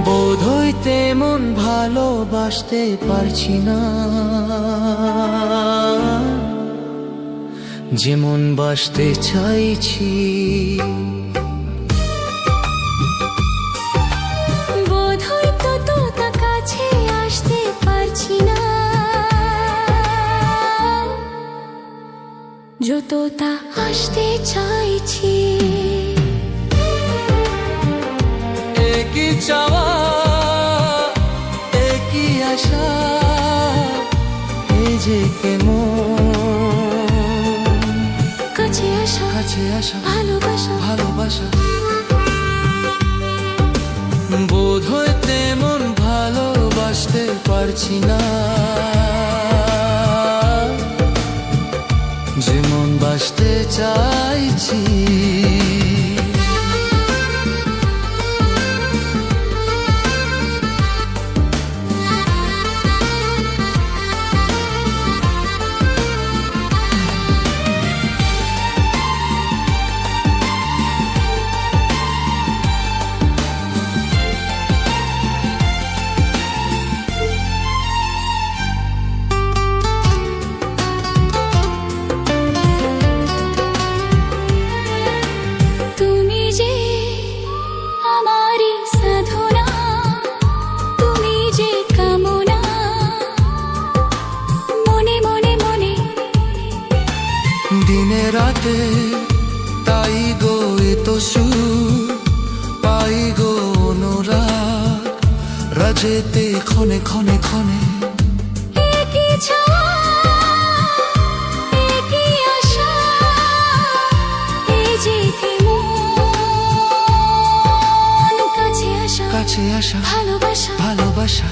বোধহয় তেমন ভালোবাসতে পারছি না, যেমন বাসতে চাইছি। বোধহয় ততটা কাছে আসতে পারছি না, যতটা আসতে চাইছি। একই চাওয়া, একই আশা, এই যে কেমন কাছে আসা, কাছে আসা, ভালোবাসা, ভালোবাসা। বোধহয় তেমন ভালোবাসতে পারছি না, যেমন বাসতে চাইছি। তুমি যে আমারই সাধনা, তুমি যে কামনা, মনে মনে মনে দিনে রাতে তাই গো এত সুর পাই গো অনুরাগ, রাজেতে ক্ষণে ক্ষণে ক্ষণে। একই ছায়া, একই আশা, এই যে কেমন কাছে আসা, কাছে আসা, ভালোবাসা, ভালোবাসা।